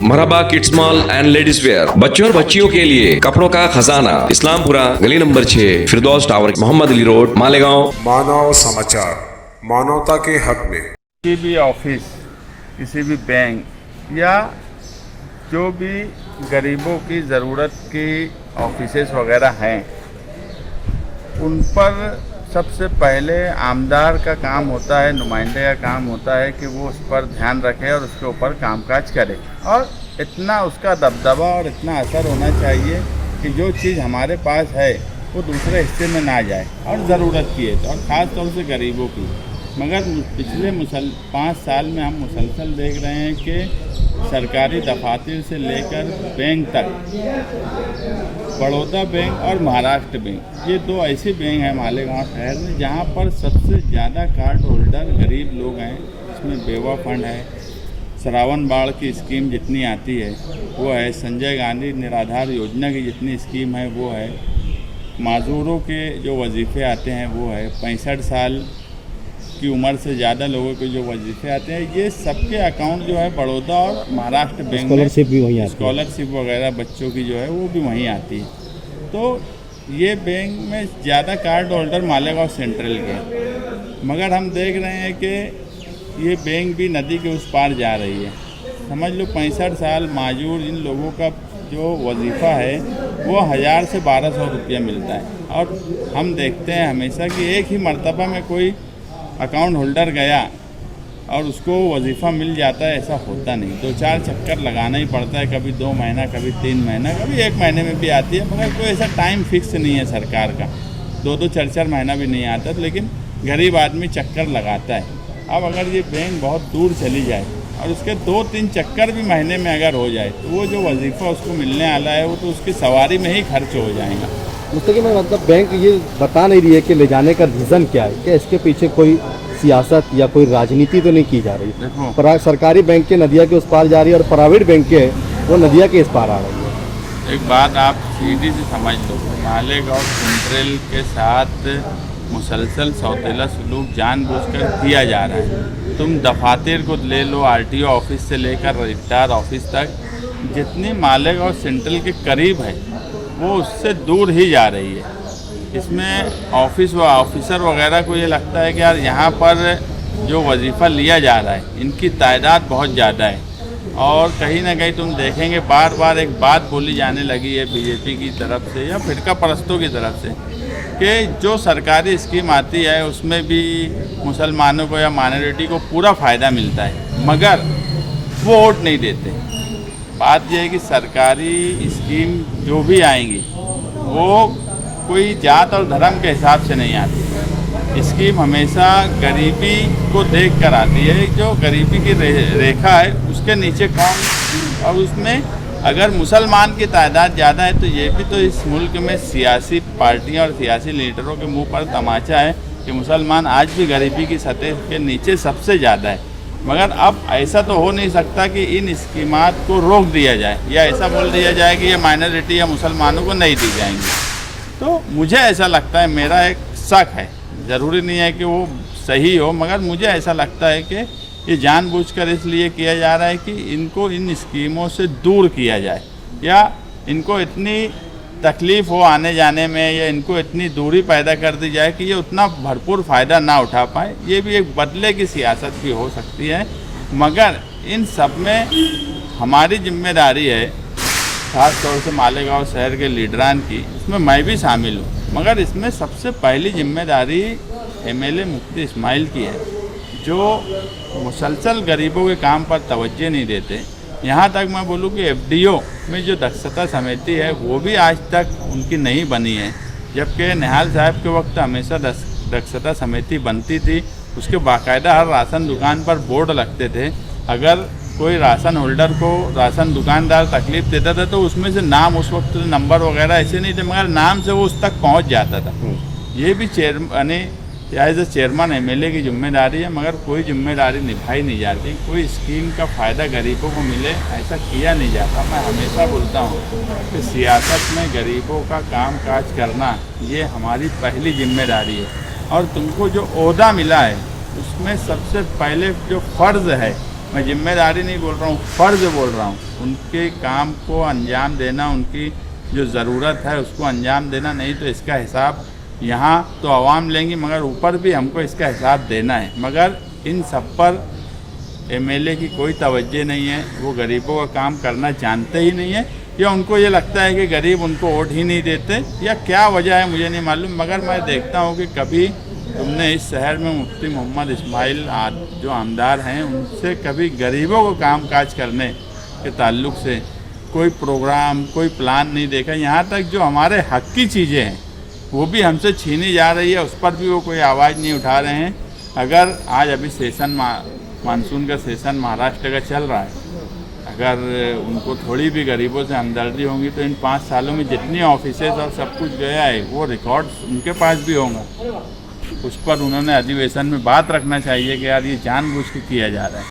Marhaba kids mall and ladies wear, बच्चों और बच्चियों के लिए कपड़ों का खजाना, इस्लामपुरा गली नंबर 6, फिरदौस टावर, मोहम्मद अली रोड, मालेगांव। मानव समाचार, मानवता के हक में। किसी भी ऑफिस, किसी भी बैंक या जो भी गरीबों की ज़रूरत की ऑफिसेस वगैरह हैं, उन पर सबसे पहले आमदार का काम होता है, नुमाइंदे का काम होता है कि वो उस पर ध्यान रखे और उसके ऊपर कामकाज करे। और इतना उसका दबदबा और इतना असर होना चाहिए कि जो चीज़ हमारे पास है वो दूसरे हिस्से में ना जाए और ज़रूरत की है तो, और ख़ास तौर से गरीबों की। मगर पिछले 5 साल में हम मुसलसल देख रहे हैं कि सरकारी दफातर से लेकर बैंक तक, बड़ौदा बैंक और महाराष्ट्र बैंक, ये 2 ऐसे बैंक हैं मालेगांव शहर में जहाँ पर सबसे ज़्यादा कार्ड होल्डर गरीब लोग हैं। इसमें बेवा फंड है, श्रावण बाढ़ की स्कीम जितनी आती है वो है, संजय गांधी निराधार योजना की जितनी स्कीम है वो है, माजूरों के जो वजीफ़े आते हैं वो है, 65 साल की उम्र से ज़्यादा लोगों के जो वजीफ़े आते हैं, ये सबके अकाउंट जो है बड़ौदा और महाराष्ट्र बैंक में, स्कॉलरशिप भी वहीं आती है, स्कॉलरशिप वगैरह बच्चों की जो है वो भी वहीं आती है। तो ये बैंक में ज़्यादा कार्ड होल्डर मालेगांव सेंट्रल के, मगर हम देख रहे हैं कि ये बैंक भी नदी के उस पार जा रही है। समझ लो 65 साल माजूर इन लोगों का जो वजीफ़ा है वो 1000 से 1200 रुपया मिलता है। और हम देखते हैं हमेशा कि एक ही मर्तबा में कोई अकाउंट होल्डर गया और उसको वजीफ़ा मिल जाता है, ऐसा होता नहीं। 2-4 चक्कर लगाना ही पड़ता है, कभी 2 महीना, कभी 3 महीना, कभी 1 महीने में भी आती है, मगर कोई ऐसा टाइम फिक्स नहीं है सरकार का। 2-2, 4-4 महीना भी नहीं आता, लेकिन गरीब आदमी चक्कर लगाता है। अब अगर ये बैंक बहुत दूर चली जाए और उसके 2-3 चक्कर भी महीने में अगर हो जाए तो वो जो वजीफ़ा उसको मिलने वाला है वो तो उसकी सवारी में ही खर्च हो जाएगा। मुस्तकिल में मतलब बैंक ये बता नहीं रही है कि ले जाने का रीज़न क्या है, क्या इसके पीछे कोई सियासत या कोई राजनीति तो नहीं की जा रही। देखो, सरकारी बैंक के नदिया के उस पार जा रही है और प्राइवेट बैंक के वो नदिया के इस पार आ रही है। एक बात आप सीधी से समझ लो, मालेगांव सेंट्रल के साथ मुसलसल सौतेला सलूक जानबूझकर किया जा रहा है। तुम दफातर को ले लो, आरटीओ ऑफिस से लेकर रजिस्ट्रार ऑफिस तक, जितनी मालेगांव सेंट्रल के करीब है वो उससे दूर ही जा रही है। इसमें ऑफिस व ऑफिसर वगैरह को ये लगता है कि यार यहाँ पर जो वजीफ़ा लिया जा रहा है इनकी तादाद बहुत ज़्यादा है। और कहीं ना कहीं तुम देखेंगे बार बार एक बात बोली जाने लगी है बीजेपी की तरफ से या फिरका परस्तों की तरफ से कि जो सरकारी स्कीम आती है उसमें भी मुसलमानों को या माइनॉरिटी को पूरा फ़ायदा मिलता है, मगर वो वोट नहीं देते। बात यह है कि सरकारी स्कीम जो भी आएंगी वो कोई जात और धर्म के हिसाब से नहीं आती। स्कीम हमेशा गरीबी को देख कर आती है, जो गरीबी की रेखा है उसके नीचे कौन, और उसमें अगर मुसलमान की तादाद ज़्यादा है तो ये भी तो इस मुल्क में सियासी पार्टियां और सियासी लीडरों के मुंह पर तमाचा है कि मुसलमान आज भी गरीबी की सतह के नीचे सबसे ज़्यादा है। मगर अब ऐसा तो हो नहीं सकता कि इन स्कीमात को रोक दिया जाए या ऐसा बोल दिया जाए कि ये माइनॉरिटी या मुसलमानों को नहीं दी जाएंगी। तो मुझे ऐसा लगता है, मेरा एक शक है, ज़रूरी नहीं है कि वो सही हो, मगर मुझे ऐसा लगता है कि ये जानबूझकर इसलिए किया जा रहा है कि इनको इन स्कीमों से दूर किया जाए या इनको इतनी तकलीफ़ हो आने जाने में या इनको इतनी दूरी पैदा कर दी जाए कि ये उतना भरपूर फ़ायदा ना उठा पाए। ये भी एक बदले की सियासत भी हो सकती है, मगर इन सब में हमारी जिम्मेदारी है, ख़ास तौर से मालेगांव शहर के लीडरान की, इसमें मैं भी शामिल हूँ। मगर इसमें सबसे पहली जिम्मेदारी एमएलए मुफ्ती इस्माइल की है, जो मुसलसल गरीबों के काम पर तवज्जो नहीं देते। यहाँ तक मैं बोलूँ कि एफडीओ में जो दक्षता समिति है वो भी आज तक उनकी नहीं बनी है, जबकि निहाल साहब के वक्त हमेशा दक्षता समिति बनती थी। उसके बाकायदा हर राशन दुकान पर बोर्ड लगते थे। अगर कोई राशन होल्डर को राशन दुकानदार तकलीफ़ देता था तो उसमें से नाम, उस वक्त नंबर वगैरह ऐसे नहीं थे, मगर नाम से वो उस तक पहुंच जाता था। ये भी एज ए चेयरमैन एमएलए की जिम्मेदारी है, मगर कोई जिम्मेदारी निभाई नहीं जाती। कोई स्कीम का फ़ायदा गरीबों को मिले ऐसा किया नहीं जाता। मैं हमेशा बोलता हूँ कि सियासत में गरीबों का काम काज करना ये हमारी पहली जिम्मेदारी है। और तुमको जो ओहदा मिला है उसमें सबसे पहले जो फ़र्ज़ है मैं जिम्मेदारी नहीं बोल रहा हूँ, फ़र्ज़ बोल रहा हूँ। उनके काम को अंजाम देना, उनकी जो ज़रूरत है उसको अंजाम देना, नहीं तो इसका हिसाब यहाँ तो आवाम लेंगी मगर ऊपर भी हमको इसका हिसाब देना है। मगर इन सब पर एमएलए की कोई तवज्जो नहीं है, वो गरीबों का काम करना जानते ही नहीं है, या उनको ये लगता है कि गरीब उनको वोट ही नहीं देते, या क्या वजह है मुझे नहीं मालूम। मगर मैं देखता हूँ कि कभी तुमने इस शहर में मुफ्ती मोहम्मद इस्माइल जो आमदार हैं उनसे कभी गरीबों को काम काज करने के ताल्लुक से कोई प्रोग्राम, कोई प्लान नहीं देखा। यहाँ तक जो हमारे हक की चीज़ें हैं वो भी हमसे छीनी जा रही है, उस पर भी वो कोई आवाज़ नहीं उठा रहे हैं। अगर आज अभी सेशन मानसून का सेशन महाराष्ट्र का चल रहा है, अगर उनको थोड़ी भी गरीबों से हमदर्दी होंगी तो इन 5 सालों में जितनी ऑफिसेज और सब कुछ गया है वो रिकॉर्ड्स उनके पास भी होंगे। उस पर उन्होंने अधिवेशन में बात रखना चाहिए कि यार ये जानबूझ के किया जा रहा है।